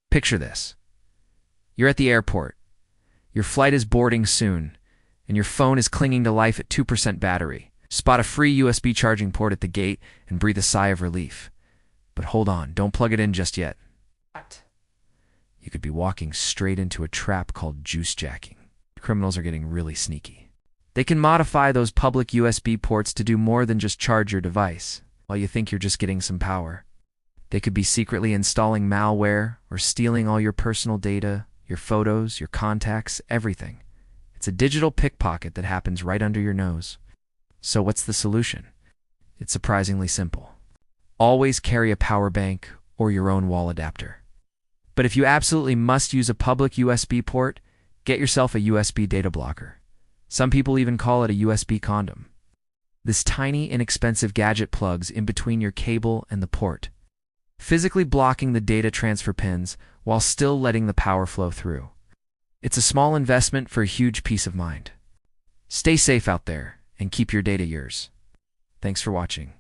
Picture this. You're at the airport. Your flight is boarding soon, and your phone is clinging to life at 2% battery. Spot a free USB charging port at the gate and breathe a sigh of relief. But hold on, don't plug it in just yet. What? You could be walking straight into a trap called juicejacking. Criminals are getting really sneaky. They can modify those public USB ports to do more than just charge your device, while you think you're just getting some power. They could be secretly installing malware or stealing all your personal data, your photos, your contacts, everything. It's a digital pickpocket that happens right under your nose. So what's the solution? It's surprisingly simple. Always carry a power bank or your own wall adapter. But if you absolutely must use a public USB port, get yourself a USB data blocker. Some people even call it a USB condom. This tiny, inexpensive gadget plugs in between your cable and the port, physically blocking the data transfer pins while still letting the power flow through. It's a small investment for a huge peace of mind. Stay safe out there and keep your data yours. Thanks for watching.